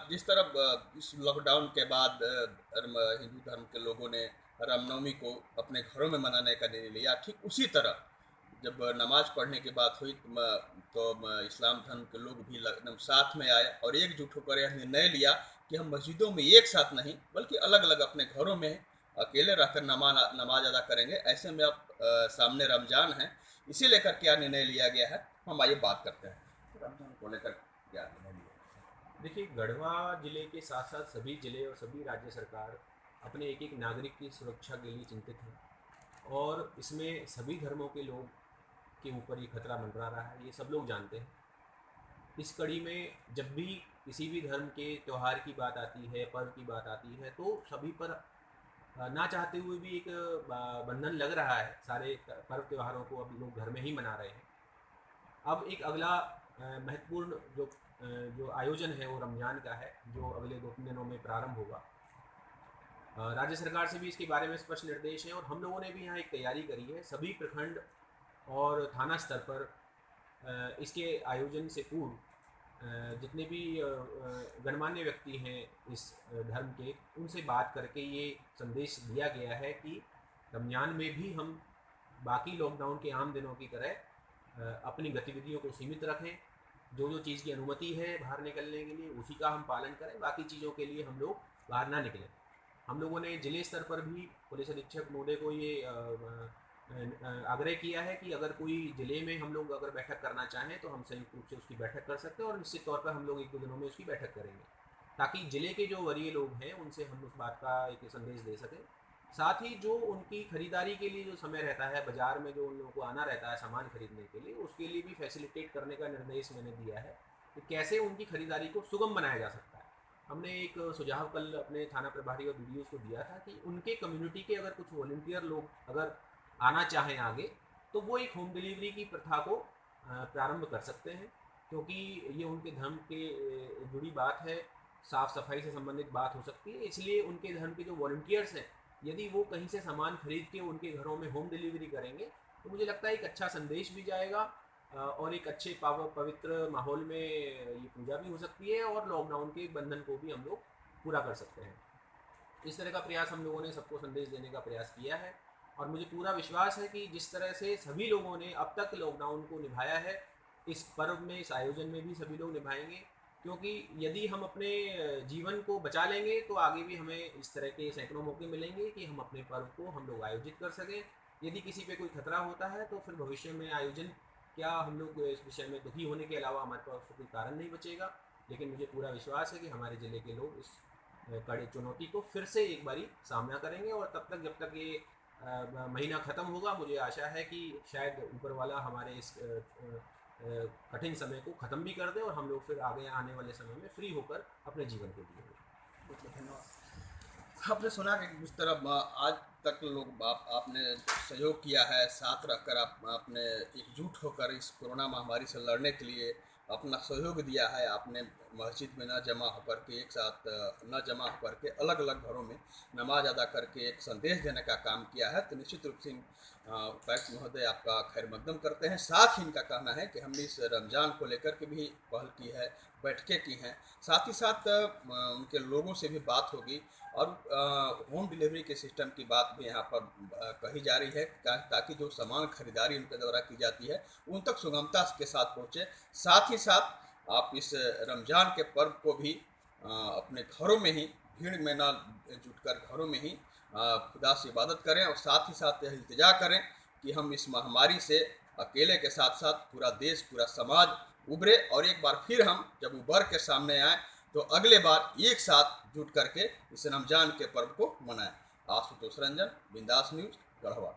जिस तरह इस लॉकडाउन के बाद हिंदू धर्म के लोगों ने रामनवमी को अपने घरों में मनाने का निर्णय लिया, ठीक उसी तरह जब नमाज पढ़ने की बात हुई तो इस्लाम धर्म के लोग भी एकदम साथ में आए और एकजुट होकर यह निर्णय लिया कि हम मस्जिदों में एक साथ नहीं बल्कि अलग अलग अपने घरों में अकेले रहकर नमाज अदा करेंगे। ऐसे में अब सामने रमजान है, इसी लेकर क्या निर्णय लिया गया है हम आइए बात करते हैं। रमजान को लेकर क्या निर्णय लिया? देखिए, गढ़वा जिले के साथ साथ सभी जिले और सभी राज्य सरकार अपने एक एक नागरिक की सुरक्षा के लिए चिंतित हैं और इसमें सभी धर्मों के लोग के ऊपर ये खतरा मंडरा रहा है, ये सब लोग जानते हैं। इस कड़ी में जब भी किसी भी धर्म के त्यौहार की बात आती है, पर्व की बात आती है, तो सभी पर ना चाहते हुए भी एक बंधन लग रहा है। सारे पर्व त्योहारों को अब लोग घर में ही मना रहे हैं। अब एक अगला महत्वपूर्ण जो आयोजन है वो रमज़ान का है, जो अगले 2-3 दिनों में प्रारंभ होगा। राज्य सरकार से भी इसके बारे में स्पष्ट निर्देश हैं और हम लोगों ने भी यहाँ एक तैयारी करी है। सभी प्रखंड और थाना स्तर पर इसके आयोजन से पूर्व जितने भी गणमान्य व्यक्ति हैं इस धर्म के, उनसे बात करके ये संदेश दिया गया है कि रमज़ान में भी हम बाकी लॉकडाउन के आम दिनों की तरह अपनी गतिविधियों को सीमित रखें। जो जो चीज़ की अनुमति है बाहर निकलने के लिए उसी का हम पालन करें, बाकी चीज़ों के लिए हम लोग बाहर ना निकलें। हम लोगों ने जिले स्तर पर भी पुलिस अधीक्षक महोदय को ये आग्रह किया है कि अगर कोई ज़िले में हम लोग अगर बैठक करना चाहें तो हम संयुक्त रूप से उसकी बैठक कर सकते हैं और निश्चित तौर पर हम लोग 1-2 दिनों में उसकी बैठक करेंगे, ताकि ज़िले के जो वरीय लोग हैं उनसे हम उस बात का एक संदेश दे सकें। साथ ही जो उनकी खरीदारी के लिए जो समय रहता है, बाज़ार में जो उन लोगों को आना रहता है सामान खरीदने के लिए, उसके लिए भी फैसिलिटेट करने का निर्देश मैंने दिया है कि कैसे उनकी खरीदारी को सुगम बनाया जा सकता है। हमने एक सुझाव कल अपने थाना प्रभारी और बीडीओ को दिया था कि उनके कम्युनिटी के अगर कुछ वॉलंटियर लोग अगर आना चाहें आगे, तो वो एक होम डिलीवरी की प्रथा को प्रारंभ कर सकते हैं, क्योंकि ये उनके धर्म के जुड़ी बात है, साफ़ सफाई से संबंधित बात हो सकती है। इसलिए उनके धर्म के जो वॉलंटियर्स हैं, यदि वो कहीं से सामान खरीद के उनके घरों में होम डिलीवरी करेंगे, तो मुझे लगता है एक अच्छा संदेश भी जाएगा और एक अच्छे पवित्र माहौल में ये पूजा भी हो सकती है और लॉकडाउन के बंधन को भी हम लोग पूरा कर सकते हैं। इस तरह का प्रयास हम लोगों ने सबको संदेश देने का प्रयास किया है और मुझे पूरा विश्वास है कि जिस तरह से सभी लोगों ने अब तक लॉकडाउन को निभाया है, इस पर्व में, इस आयोजन में भी सभी लोग निभाएंगे। क्योंकि यदि हम अपने जीवन को बचा लेंगे तो आगे भी हमें इस तरह के सैकड़ों मौके मिलेंगे कि हम अपने पर्व को हम लोग आयोजित कर सकें। यदि किसी पे कोई खतरा होता है तो फिर भविष्य में आयोजन क्या, हम लोग इस विषय में दुखी होने के अलावा हमारे पास कोई कारण नहीं बचेगा। लेकिन मुझे पूरा विश्वास है कि हमारे ज़िले के लोग इस कड़ी चुनौती को फिर से एक बारी सामना करेंगे और तब तक, जब तक ये महीना ख़त्म होगा, मुझे आशा है कि शायद ऊपर वाला हमारे इस कठिन समय को ख़त्म भी कर दे और हम लोग फिर आगे आने वाले समय में फ्री होकर अपने जीवन को जिएंगे। बहुत बहुत धन्यवाद। आपने सुना कि जिस तरह आज तक लोग आपने सहयोग किया है, साथ रहकर आपने एकजुट होकर इस कोरोना महामारी से लड़ने के लिए अपना सहयोग दिया है। आपने मस्जिद में न जमा होकर के, एक साथ न जमा होकर के, अलग अलग घरों में नमाज अदा करके एक संदेश देने का काम किया है। तो निश्चित रूप से उपायुक्त महोदय आपका खैर मकदम करते हैं। साथ ही इनका कहना है कि हमने इस रमज़ान को लेकर के भी पहल की है, बैठकें की हैं, साथ ही साथ उनके लोगों से भी बात होगी और होम डिलीवरी के सिस्टम की बात भी यहाँ पर कही जा रही है, ताकि जो सामान खरीदारी उनके द्वारा की जाती है उन तक सुगमता के साथ पहुँचे। साथ ही साथ आप इस रमज़ान के पर्व को भी अपने घरों में ही, भीड़ में ना जुटकर घरों में ही खुदा से इबादत करें और साथ ही साथ यह इल्तिजा करें कि हम इस महामारी से अकेले के साथ साथ पूरा देश, पूरा समाज उभरे और एक बार फिर हम जब उभर के सामने आए तो अगले बार एक साथ जुट करके इस रमज़ान के पर्व को मनाएं। आशुतोष रंजन, बिंदास न्यूज़, गढ़वा।